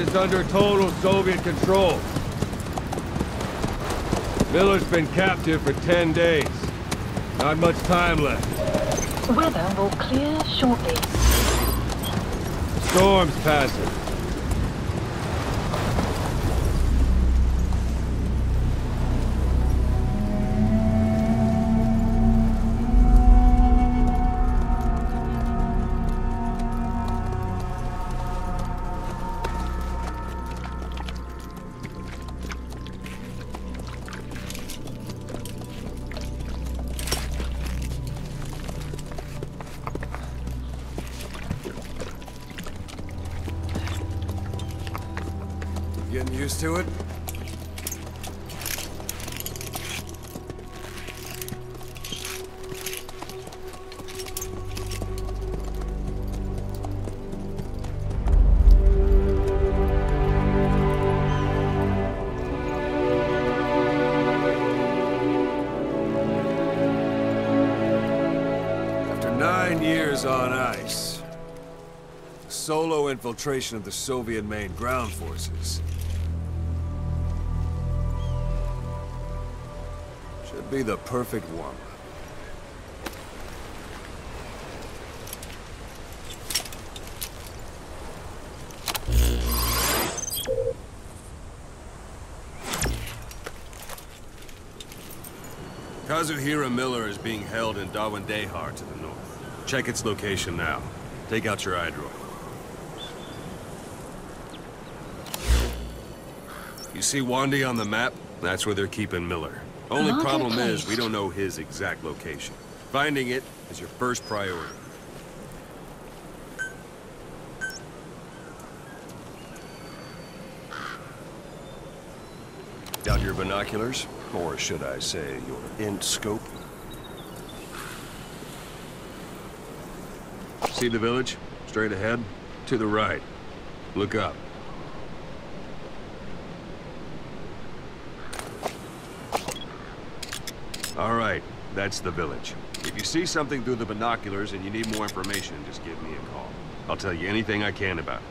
is under total Soviet control. Miller's been captive for 10 days. Not much time left. Weather will clear shortly. Storm's passing. Getting used to it? After 9 years on ice, solo infiltration of the Soviet main ground forces. Should be the perfect warm-up. Kazuhira Miller is being held in Dominator to the north. Check its location now. Take out your iDroid. You see Wandy on the map? That's where they're keeping Miller. Only problem is, we don't know his exact location. Finding it is your first priority. Got your binoculars? Or should I say, your int scope? See the village? Straight ahead? To the right. Look up. All right, that's the village. If you see something through the binoculars and you need more information, just give me a call. I'll tell you anything I can about it.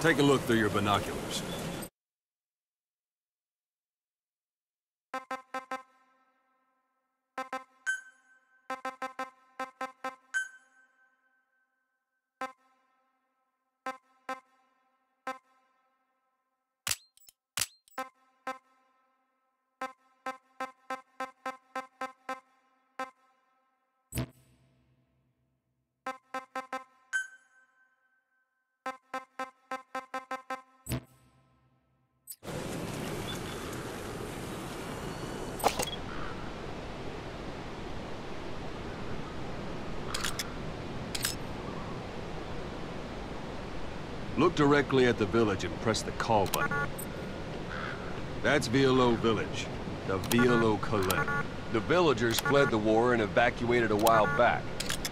Take a look through your binoculars. Look directly at the village and press the call button. That's Violo Village, the Violo Colette. The villagers fled the war and evacuated a while back.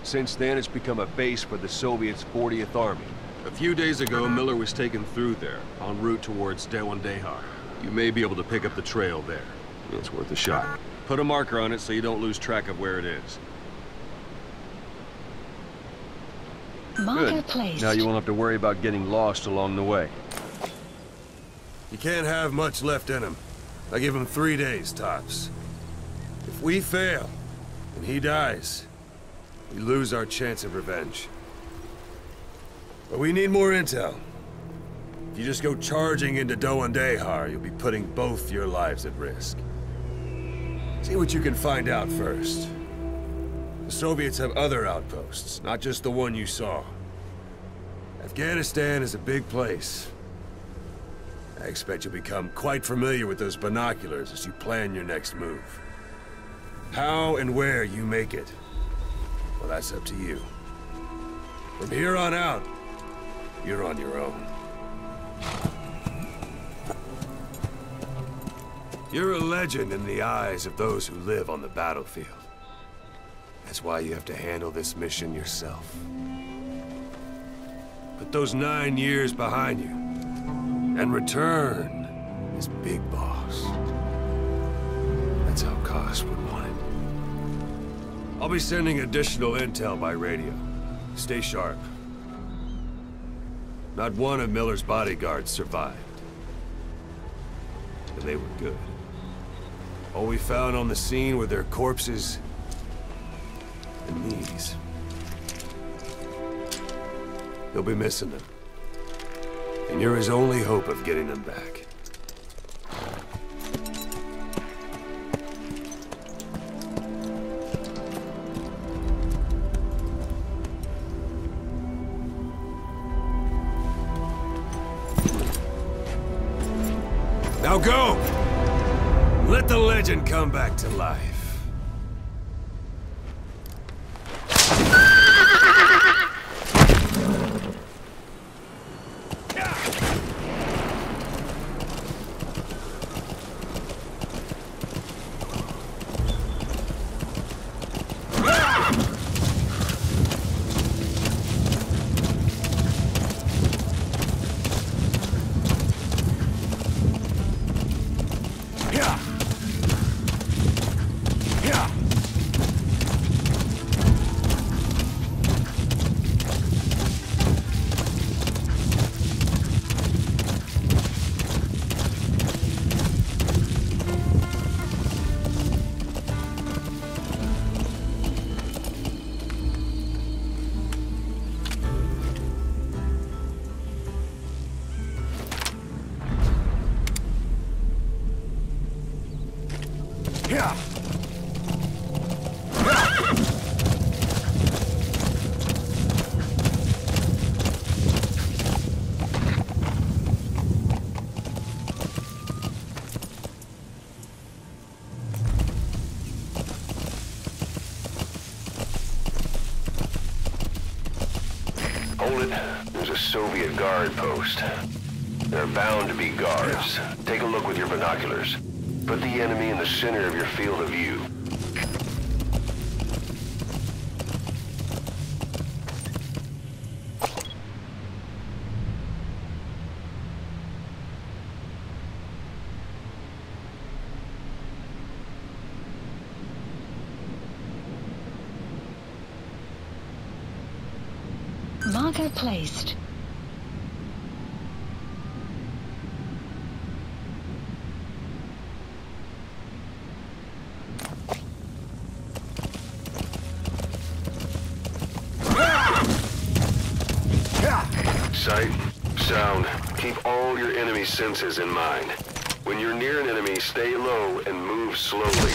Since then, it's become a base for the Soviets' 40th Army. A few days ago, Miller was taken through there, en route towards Dominator. You may be able to pick up the trail there. It's worth a shot. Put a marker on it so you don't lose track of where it is. Marker placed. Now you won't have to worry about getting lost along the way. You can't have much left in him. I give him 3 days, tops. If we fail, and he dies, we lose our chance of revenge. But we need more intel. If you just go charging into Doandehar, you'll be putting both your lives at risk. See what you can find out first. The Soviets have other outposts, not just the one you saw. Afghanistan is a big place. I expect you'll become quite familiar with those binoculars as you plan your next move. How and where you make it, well, that's up to you. From here on out, you're on your own. You're a legend in the eyes of those who live on the battlefield. That's why you have to handle this mission yourself. Put those 9 years behind you, and return as Big Boss. That's how Koss would want it. I'll be sending additional intel by radio. Stay sharp. Not one of Miller's bodyguards survived. And they were good. All we found on the scene were their corpses and these. He'll be missing them. And you're his only hope of getting them back. Now go! Let the legend come back to life. Hold it. There's a Soviet guard post. There are bound to be guards. Take a look with your binoculars. Put the enemy in the center of your field of view. Marker placed. Sight, sound, keep all your enemy senses in mind. When you're near an enemy, stay low and move slowly.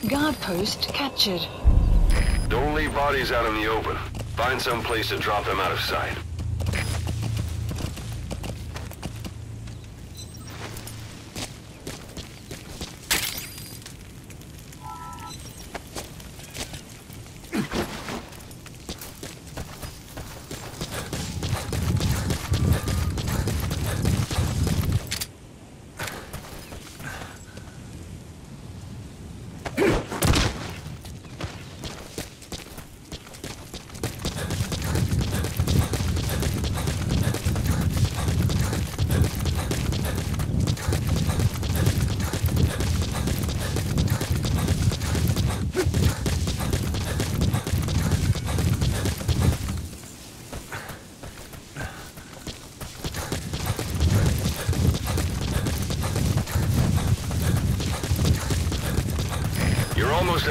Guard post captured. Don't leave bodies out in the open. Find some place to drop them out of sight.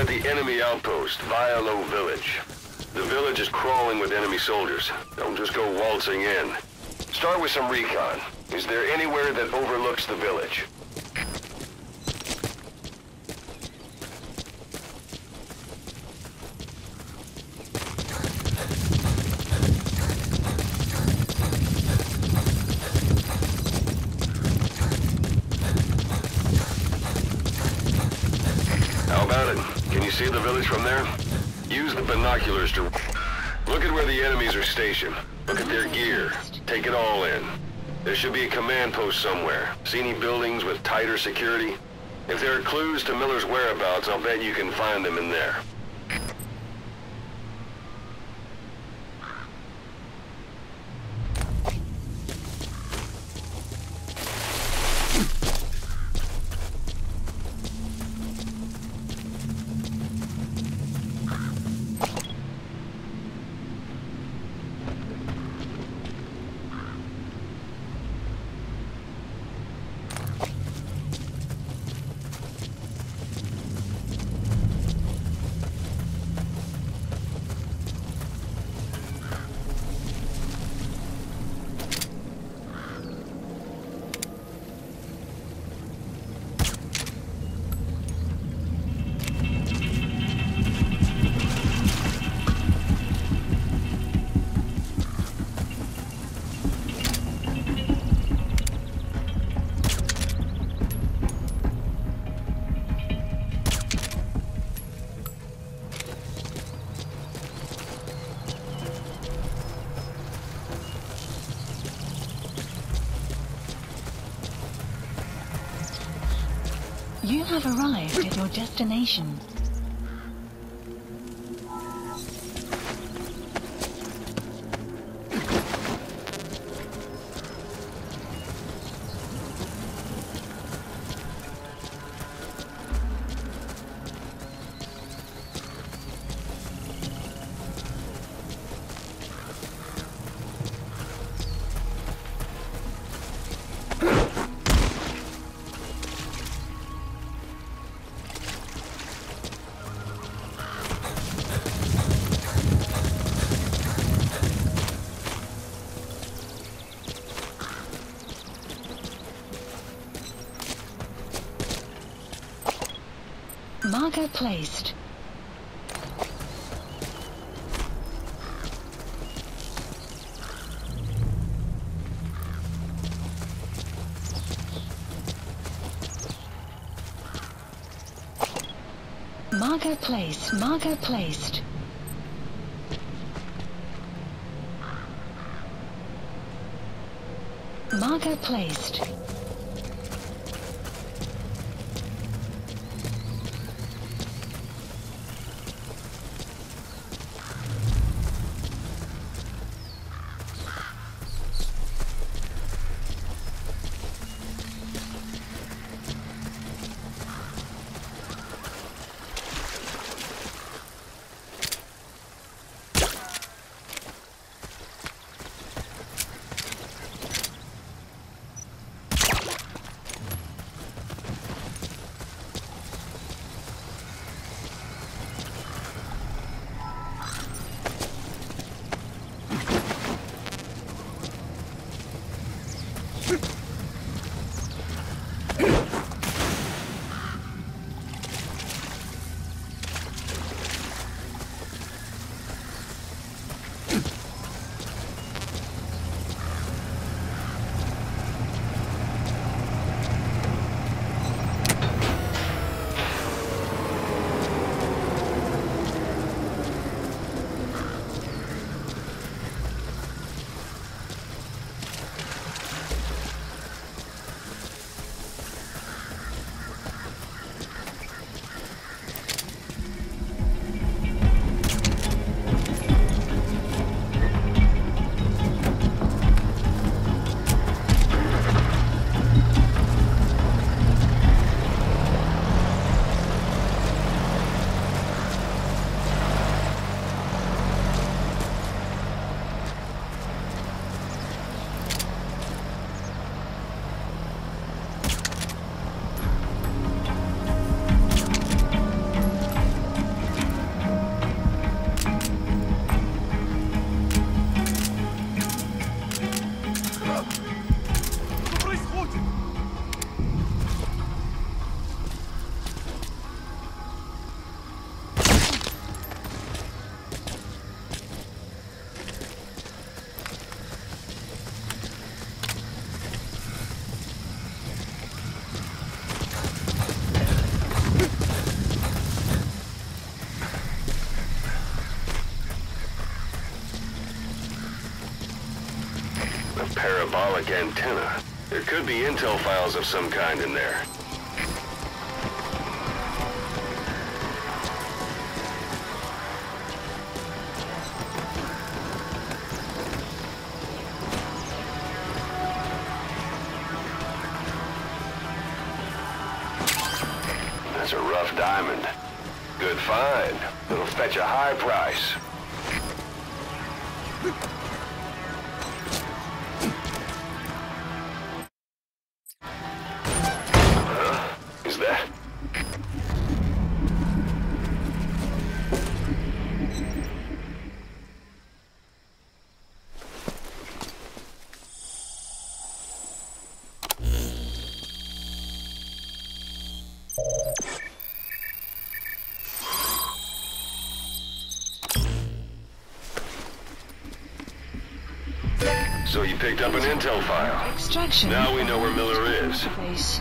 at the enemy outpost, Vialo Village. The village is crawling with enemy soldiers. Don't just go waltzing in. Start with some recon. Is there anywhere that overlooks the village? How about it? Can you see the village from there? Use the binoculars to look at where the enemies are stationed. Look at their gear. Take it all in. There should be a command post somewhere. See any buildings with tighter security? If there are clues to Miller's whereabouts, I'll bet you can find them in there. You have arrived at your destination. Marker placed. Marker placed. Marker placed. Marker placed. Parabolic antenna. There could be intel files of some kind in there. That's a rough diamond. Good find. It'll fetch a high price. Is that? So you picked up an intel file. Extraction. Now we know where Miller is.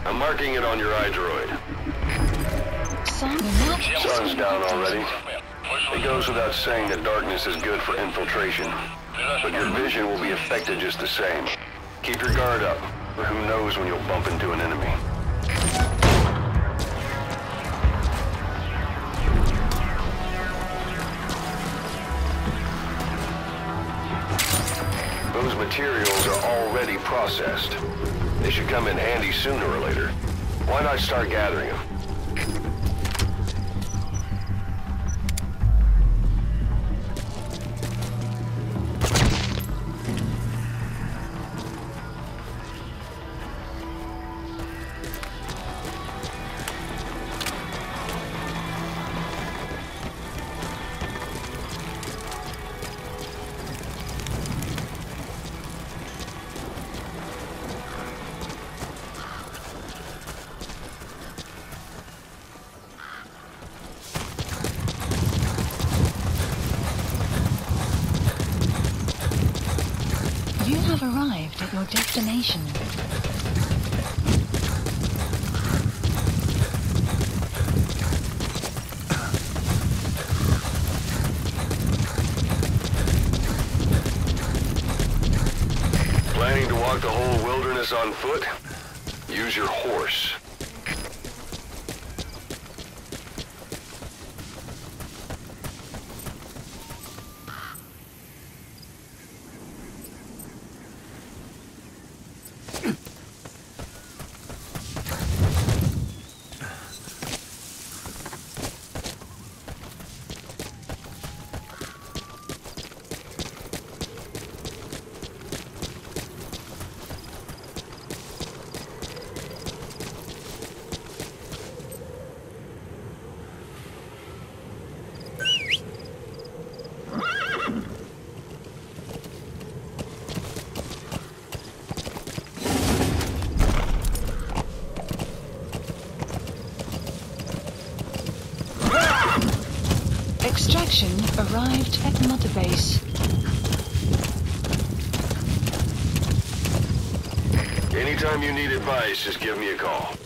I'm marking it on your iDroid. Sun's down already. It goes without saying that darkness is good for infiltration. But your vision will be affected just the same. Keep your guard up, or who knows when you'll bump into an enemy. Those materials are already processed. They should come in handy sooner or later. Why not start gathering them? You have arrived at your destination. Planning to walk the whole wilderness on foot? Use your horse. Extraction arrived at Mother Base. Anytime you need advice, just give me a call.